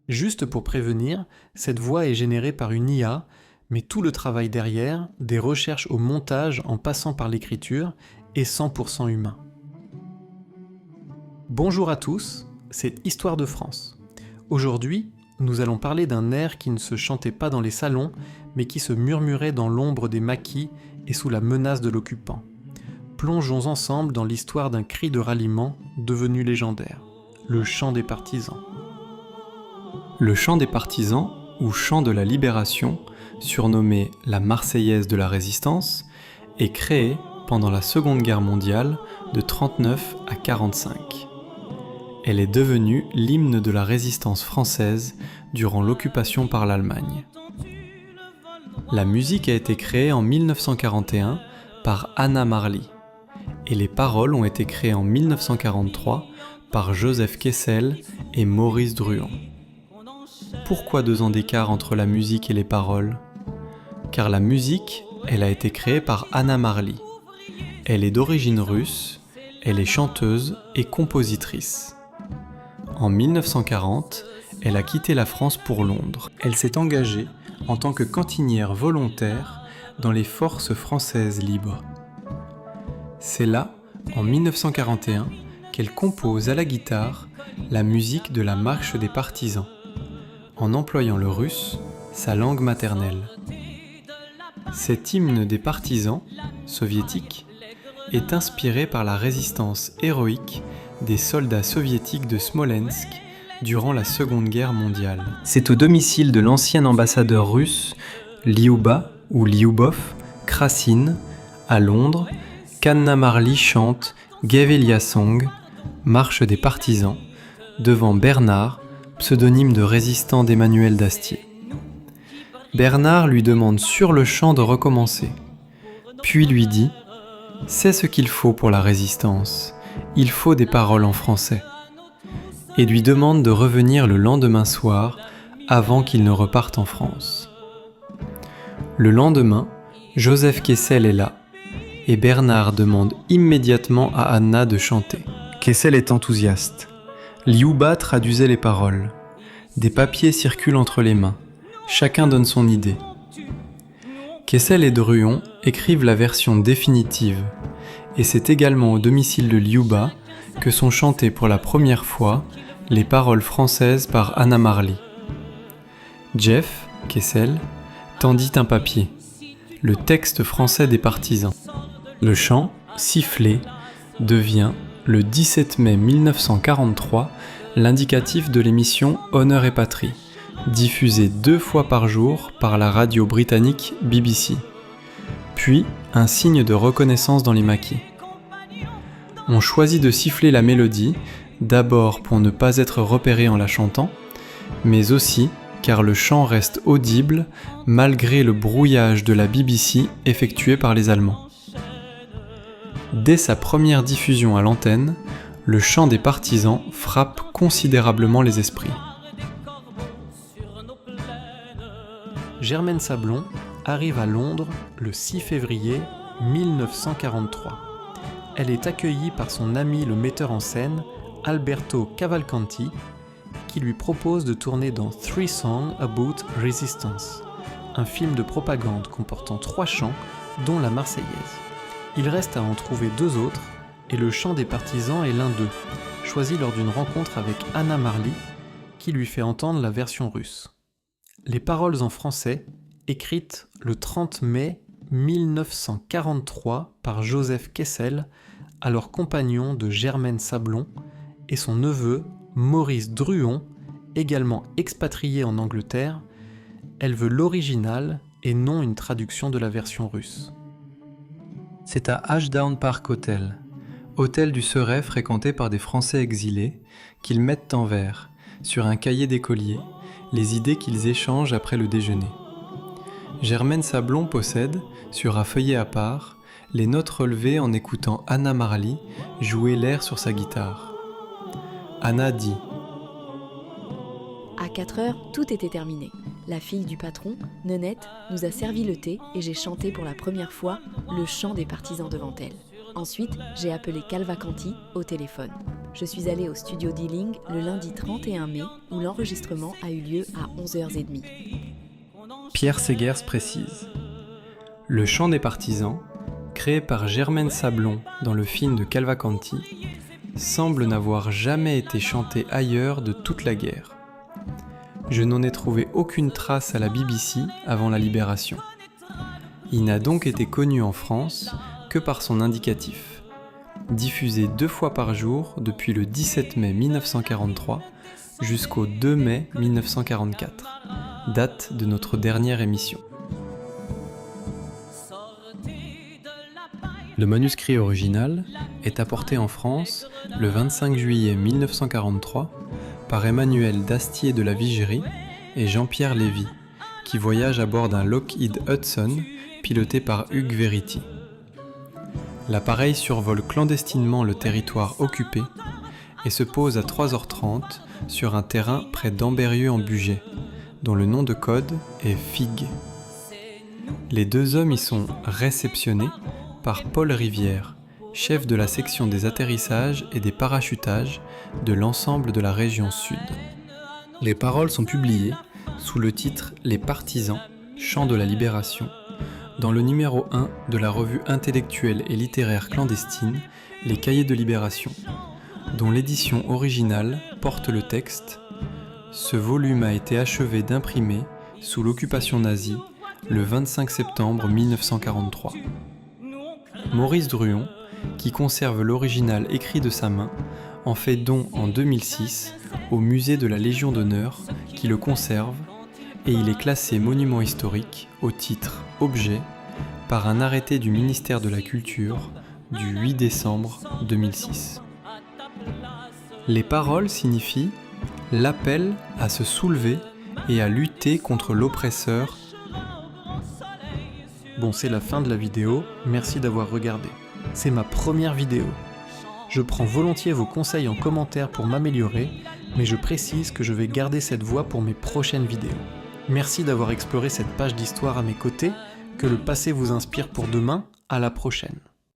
Juste pour prévenir, cette voix est générée par une IA, mais tout le travail derrière, des recherches au montage en passant par l'écriture, est 100% humain. Bonjour à tous, c'est Histoire de France. Aujourd'hui, nous allons parler d'un air qui ne se chantait pas dans les salons, mais qui se murmurait dans l'ombre des maquis et sous la menace de l'occupant. Plongeons ensemble dans l'histoire d'un cri de ralliement devenu légendaire, le chant des partisans. Le chant des partisans, ou chant de la libération, surnommé la Marseillaise de la Résistance, est créé pendant la Seconde Guerre mondiale de 1939 à 1945. Elle est devenue l'hymne de la résistance française durant l'occupation par l'Allemagne. La musique a été créée en 1941 par Anna Marly, et les paroles ont été créées en 1943 par Joseph Kessel et Maurice Druon. Pourquoi 2 ans d'écart entre la musique et les paroles ? Car la musique, elle a été créée par Anna Marly. Elle est d'origine russe, elle est chanteuse et compositrice. En 1940, elle a quitté la France pour Londres. Elle s'est engagée en tant que cantinière volontaire dans les forces françaises libres. C'est là, en 1941, qu'elle compose à la guitare la musique de la Marche des partisans, en employant le russe, sa langue maternelle. Cet hymne des partisans, soviétiques, est inspiré par la résistance héroïque des soldats soviétiques de Smolensk durant la Seconde Guerre mondiale. C'est au domicile de l'ancien ambassadeur russe, Liouba ou Lioubov Krasine, à Londres, qu'Anna Marly chante Guevelia Song, Marche des partisans, devant Bernard, pseudonyme de résistant d'Emmanuel d'Astier. Bernard lui demande sur le champ de recommencer, puis lui dit « C'est ce qu'il faut pour la résistance, il faut des paroles en français », et lui demande de revenir le lendemain soir avant qu'il ne reparte en France. Le lendemain, Joseph Kessel est là, et Bernard demande immédiatement à Anna de chanter. Kessel est enthousiaste. Liouba traduisait les paroles. Des papiers circulent entre les mains. Chacun donne son idée. Kessel et Druon écrivent la version définitive, et c'est également au domicile de Liouba que sont chantées pour la première fois les paroles françaises par Anna Marly. Jeff, Kessel, tendit un papier, le texte français des partisans. Le chant, sifflé, devient, le 17 mai 1943, l'indicatif de l'émission Honneur et Patrie, diffusée 2 fois par jour par la radio britannique BBC, puis un signe de reconnaissance dans les maquis. On choisit de siffler la mélodie, d'abord pour ne pas être repéré en la chantant, mais aussi car le chant reste audible malgré le brouillage de la BBC effectué par les Allemands. Dès sa première diffusion à l'antenne, le chant des partisans frappe considérablement les esprits. Germaine Sablon arrive à Londres le 6 février 1943. Elle est accueillie par son ami le metteur en scène, Alberto Cavalcanti, qui lui propose de tourner dans 3 Songs About Resistance, un film de propagande comportant 3 chants, dont la Marseillaise. Il reste à en trouver 2 autres, et le chant des partisans est l'un d'eux, choisi lors d'une rencontre avec Anna Marly, qui lui fait entendre la version russe. Les paroles en français, écrites le 30 mai 1943 par Joseph Kessel, alors compagnon de Germaine Sablon, et son neveu Maurice Druon, également expatrié en Angleterre. Elle veut l'original et non une traduction de la version russe. C'est à Ashdown Park Hotel, hôtel du Surrey fréquenté par des Français exilés, qu'ils mettent en vers, sur un cahier d'écolier, les idées qu'ils échangent après le déjeuner. Germaine Sablon possède, sur un feuillet à part, les notes relevées en écoutant Anna Marly jouer l'air sur sa guitare. Anna dit À 4 heures, tout était terminé. La fille du patron, Nenette, nous a servi le thé et j'ai chanté pour la première fois le chant des partisans devant elle. Ensuite, j'ai appelé Cavalcanti au téléphone. Je suis allée au studio d'Ealing le lundi 31 mai où l'enregistrement a eu lieu à 11h30. Pierre Segers précise. Le chant des partisans, créé par Germaine Sablon dans le film de Cavalcanti, semble n'avoir jamais été chanté ailleurs de toute la guerre. Je n'en ai trouvé aucune trace à la BBC avant la Libération. Il n'a donc été connu en France que par son indicatif, diffusé 2 fois par jour depuis le 17 mai 1943 jusqu'au 2 mai 1944, date de notre dernière émission. Le manuscrit original est apporté en France le 25 juillet 1943 par Emmanuel Dastier de la Vigerie et Jean-Pierre Lévy, qui voyagent à bord d'un Lockheed Hudson piloté par Hugues Verity. L'appareil survole clandestinement le territoire occupé et se pose à 3h30 sur un terrain près d'Ambérieu-en-Bugey, dont le nom de code est FIG. Les 2 hommes y sont réceptionnés par Paul Rivière, chef de la section des atterrissages et des parachutages de l'ensemble de la région Sud. Les paroles sont publiées sous le titre « Les partisans, chant de la libération » dans le numéro 1 de la revue intellectuelle et littéraire clandestine Les Cahiers de Libération, dont l'édition originale porte le texte « Ce volume a été achevé d'imprimer sous l'occupation nazie le 25 septembre 1943. » Maurice Druon, qui conserve l'original écrit de sa main, en fait don en 2006 au musée de la Légion d'honneur qui le conserve et il est classé monument historique au titre objet par un arrêté du ministère de la Culture du 8 décembre 2006. Les paroles signifient l'appel à se soulever et à lutter contre l'oppresseur. Bon, c'est la fin de la vidéo, merci d'avoir regardé. C'est ma première vidéo. Je prends volontiers vos conseils en commentaire pour m'améliorer, mais je précise que je vais garder cette voix pour mes prochaines vidéos. Merci d'avoir exploré cette page d'histoire à mes côtés, que le passé vous inspire pour demain, à la prochaine.